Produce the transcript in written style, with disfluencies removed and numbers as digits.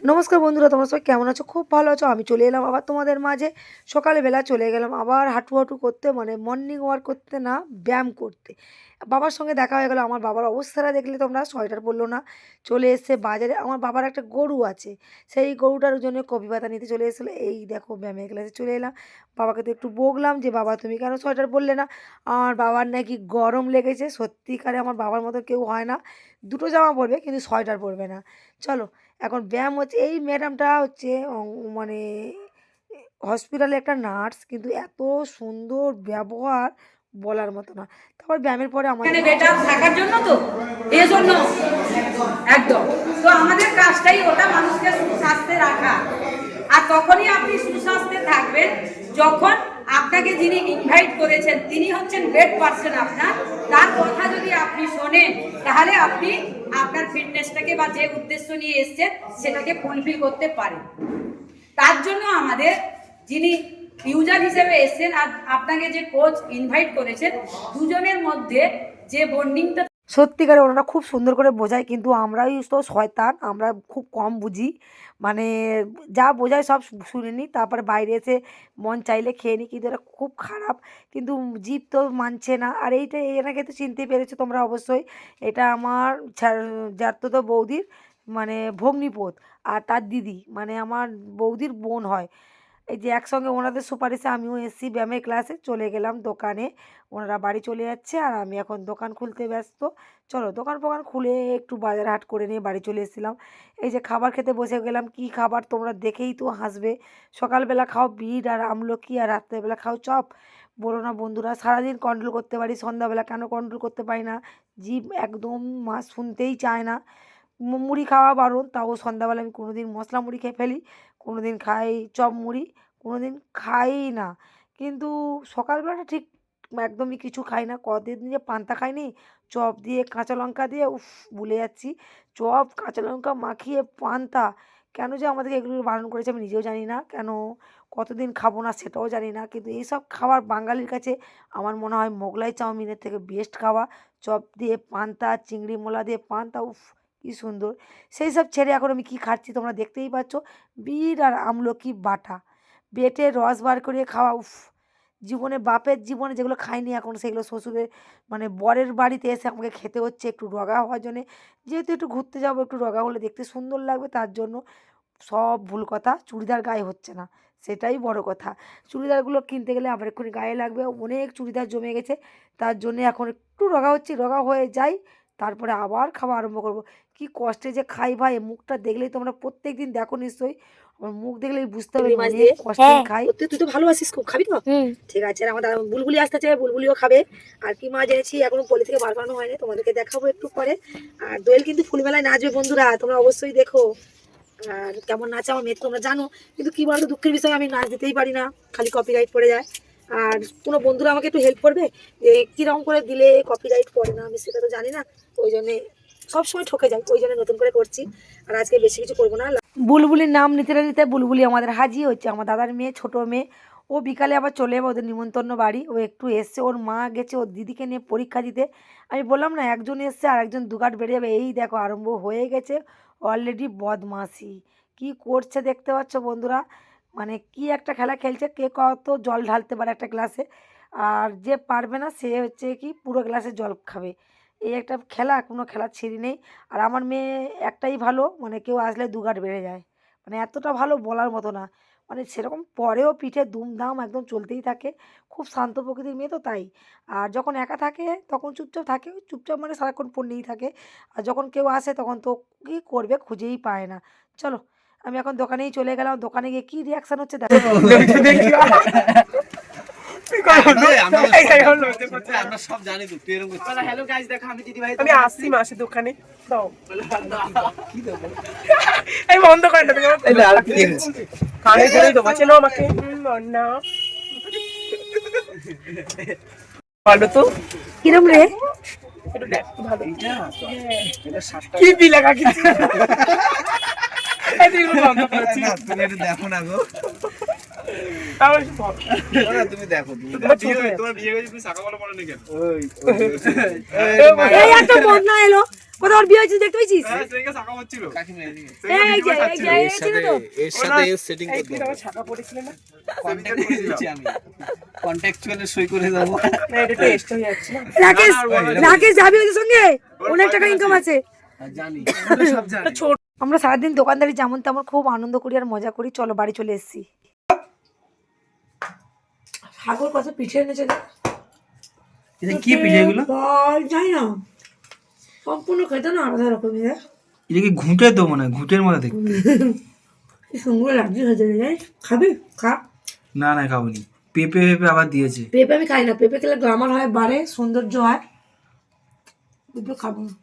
নমস্কার বন্ধুরা, তোমরা সবাই কেমন আছো? খুব ভালো আছো? আমি চলে এলাম আবার তোমাদের মাঝে। সকালবেলা চলে গেলাম আবার হাঁটু হাঁটু করতে, মানে মর্নিং ওয়াক করতে না, ব্যায়াম করতে। বাবার সঙ্গে দেখা হয়ে গেল। আমার বাবার অবস্থাটা দেখলে তোমরা, সোয়েটার পরলো না, চলে এসছে বাজারে। আমার বাবার একটা গরু আছে, সেই গরুটার জন্য কপি পাতা নিতে চলে এসেছিলো। এই দেখো ব্যায়ামের ক্লাসে চলে এলাম। বাবাকে তো একটু বকলাম যে বাবা তুমি কেন সোয়েটার পরলে না। আমার বাবার নাকি গরম লেগেছে। সত্যিকারে আমার বাবার মতো কেউ হয় না, দুটো জামা পরবে কিন্তু সোয়েটার পরবে না। চলো, এখন ব্যায়াম হচ্ছে। এই ম্যাডামটা হচ্ছে মানে হসপিটালে একটা নার্স, কিন্তু এত সুন্দর ব্যবহার বলার মতো না। তারপর ব্যায়ামের পরে আমাদের এখানে বেটার থাকার জন্য, তো এই জন্য একদম তো আমাদের কাজটাই ওটা, মানুষকে সুস্বাস্থ্যে রাখা। আর তখনই আপনি সুস্বাস্থ্যে থাকবেন যখন আপনাকে যিনি ইনভাইট করেছেন তিনি হচ্ছেন গ্রেট পারসন। আপনার তার কথা যদি আপনি শোনেন, তাহলে আপনি আপনার ফিটনেসটাকে বা যে উদ্দেশ্য নিয়ে এসছেন সেটাকে ফুলফিল করতে পারেন। তার জন্য আমাদের যিনি ইউজার হিসেবে এসছেন আর আপনাকে যে কোচ ইনভাইট করেছেন, দুজনের মধ্যে যে বন্ডিংটা, সত্যিকারে ওনারা খুব সুন্দর করে বোঝায়, কিন্তু আমরাই তো শয়তান, আমরা খুব কম বুঝি। মানে যা বোঝায় সব শুনে নিই, তারপরে বাইরে এসে মন চাইলে খেয়ে নিই, কিন্তু এটা খুব খারাপ। কিন্তু জিভ তো মানছে না। আর এইটা এনাকে তো চিনতে পেরেছো তোমরা অবশ্যই। এটা আমার জ্যাঠতো বৌদির মানে ভগ্নিপোত, আর তার দিদি মানে আমার বৌদির বোন হয়। এই যে একসঙ্গে ওনাদের সুপারিশে আমিও এসেছি ব্যায়ামের ক্লাসে। চলে গেলাম দোকানে, ওনারা বাড়ি চলে যাচ্ছে আর আমি এখন দোকান খুলতে ব্যস্ত। চলো দোকান ফোকান খুলে একটু বাজার হাট করে নিয়ে বাড়ি চলে এসেছিলাম। এই যে খাবার খেতে বসে গেলাম। কি খাবার তোমরা দেখেই তো হাসবে। সকালবেলা খাও বিট আর আমলকি, আর রাত্রেবেলা খাও চপ। বলো না বন্ধুরা, সারাদিন কন্ট্রোল করতে পারি, সন্ধ্যাবেলা কেন কন্ট্রোল করতে পারি না? জিভ একদম শুনতেই চায় না। মুড়ি খাওয়া বারণ, তাও সন্ধ্যাবেলা আমি কোনো দিন মশলা মুড়ি খেয়ে ফেলি, কোনো দিন খাই চপ মুড়ি, কোনো দিন খাই না। কিন্তু সকালবেলাটা ঠিক একদমই কিছু খাই না। কদিন যে পান্তা খাইনি, চপ দিয়ে কাঁচা লঙ্কা দিয়ে, উফ ভুলে যাচ্ছি। চপ কাঁচা লঙ্কা মাখিয়ে পান্তা, কেন যে আমাদেরকে এগুলো বারণ করেছে আমি নিজেও জানি না। কেন কতদিন খাবো না সেটাও জানি না, কিন্তু এইসব খাবার বাঙালির কাছে আমার মনে হয় মোগলাই চাউমিনের থেকে বেস্ট খাওয়া। চপ দিয়ে পান্তা, চিংড়ি মোলা দিয়ে পান্তা, উফ কি সুন্দর। সেই সব ছেড়ে এখন আমি কী খাচ্ছি তোমরা দেখতেই পাচ্ছ, বিট আর আমলকি বাটা, বেটে রস বার করে খাওয়া। উফ, জীবনে বাপের জীবনে যেগুলো খাইনি এখন সেগুলো শ্বশুরের মানে বরের বাড়িতে এসে আমাকে খেতে হচ্ছে একটু রোগা হওয়ার জন্যে। যেহেতু একটু ঘুরতে যাবো, একটু রোগা হলে দেখতে সুন্দর লাগবে, তার জন্য। সব ভুল কথা, চুড়িদার গায়ে হচ্ছে না, সেটাই বড় কথা। চুড়িদারগুলো কিনতে গেলে আবার এক্ষুনি গায়ে লাগবে, অনেক চুড়িদার জমে গেছে, তার জন্যে এখন একটু রোগা হচ্ছি। রোগা হয়ে যাই, তারপরে আবার খাওয়া আরম্ভ করব। কি কষ্টে যে খাই ভাই, মুখটা দেখলেই তোমরা প্রত্যেক দিন দেখো নিশ্চয়ই, আমার মুখ দেখলেই বুঝতে হবে চিংড়ি মাছ অনেক দিয়ে। কষ্টেই হ্যাঁ, খাই। সত্যি তুই তো ভালোবাসিস খুব, খাবি তো? ঠিক আছে, আর আমার দাদা বুলবুলি আসতেছে, বুলবুলিও খাবে। আর কি মাছ এনেছি এখনো পলি থেকে বার করানো হয়নি, তোমাদেরকে দেখাবো একটু পরে। আর দোয়েল কিন্তু ফুলমেলায় নাচবে বন্ধুরা, তোমরা অবশ্যই দেখো। আর কেমন নাচে আমার মেয়ে তোমরা জানো, কিন্তু কি বলতো দুঃখের বিষয়, আমি নাচ দিতেই পারি না, খালি কপিরাইট পড়ে যায়। আর কোনো বন্ধুরা আমাকে একটু হেল্প করবে যে কিরকম করে দিলে কপিরাইট পড়ে না, আমি সেটা তো জানি না। ওই জন্যে সবসময় ঠকে যাই, ওই জন্য নতুন করে করছি। আর আজকে বেশি কিছু করবো না। বুলবুলির নাম নিতে না নিতে বুলবুলি আমাদের হাজির হচ্ছে, আমার দাদার মেয়ে, ছোট মেয়ে। ও বিকালে আবার চলে যাবে ওদের নিমন্ত্রণ বাড়ি। ও একটু এসছে, ওর মা গেছে ওর দিদিকে নিয়ে পরীক্ষা দিতে। আমি বললাম না, একজন এসছে আর একজন দুগাট বেড়ে যাবে। এই দেখো আরম্ভ হয়ে গেছে অলরেডি বদমাশি। কি করছে দেখতে পাচ্ছ বন্ধুরা, মানে কি একটা খেলা খেলছে, কে কত জল ঢালতে পারে একটা গ্লাসে, আর যে পারবে না সে হচ্ছে কি পুরো গ্লাসে জল খাবে। এই একটা খেলা, কোনো খেলার ছিঁড়ি নেই। আর আমার মেয়ে একটাই ভালো, মানে কেউ আসলে দুগাট বেড়ে যায়, মানে এতটা ভালো বলার মতো না। মানে সেরকম পরেও পিঠে দুমদাম একদম চলতেই থাকে। খুব শান্ত প্রকৃতির মেয়ে তো, তাই। আর যখন একা থাকে তখন চুপচাপ থাকে, ওই চুপচাপ মানে সারাক্ষণ ফোন নিয়েই থাকে। আর যখন কেউ আসে তখন তো কী করবে খুঁজেই পায় না। চলো, আমি এখন দোকানেই চলে গেলাম। দোকানে গিয়ে কী রিয়াকশান হচ্ছে দেখো। আমরা সব জানি তো তুই এরকম করছিস। হ্যালো গাইস, দেখো আমি দিদি ভাই, আমি আসছি মাসে দোকানে দাও। কি দেবো? এই বন্ধ করে না তুমি, এই আর কি দেখছিস? কানে ধরে দেবো, চেনো আমাকে না? বলো তো কিরম রে? একটু দেখ ভালো এটা সাতটা। কি বিলা কাকি, এই তুই বন্ধ করেছিস। না, তুমি এটা দেখো না গো। তাহলে বল। না, তুমি দেখো, তুমি দেখো। তোমার বিয়ে হয়েছে, তুমি শাখা বলা পড়ো না কেন? ওই এই একটা বন্যা এলো, কোথাও ওর বিয়ে হয়েছে দেখতে পেয়েছিস? কাকিমা এদিকে। এই যে এই ছিল তো এর সাথে এর সেটিং করতে একদিন আমার ছাকা পড়েছিল না? কন্ট্যাক্ট করে দিচ্ছি আমি। কন্ট্যাকচুয়ালে সই করে দেবো। না, এটা টেস্ট হয়ে যাচ্ছে না। রাকেশ যাবি ওদের সঙ্গে? অনেক টাকা ইনকাম আছে। জানি। আমরা সারাদিন দোকানদারি যেমন তেমন খুব আনন্দ করি আর মজা করি। চলো বাড়ি চলে এসেছি। সাগর কত পিঠে এনেছে দেখ। এটা কি পিঠে এগুলো? জানি না, সম্পূর্ণ খেতে না আলাদা রকমের। দেখ এটা কি ঘুঁটে তো মনে হয়, ঘুঁটের মধ্যে দেখতে। কি সুন্দর লাগছে হয়েছে, জানিস? খাবি? খা। না না খাবনি, পেঁপে পেঁপে আবার দিয়েছে। পেঁপে আমি খাই না, পেঁপে খেলে গ্লামার হয়, বাড়ে, সৌন্দর্য হয়। পেঁপে খাবো না।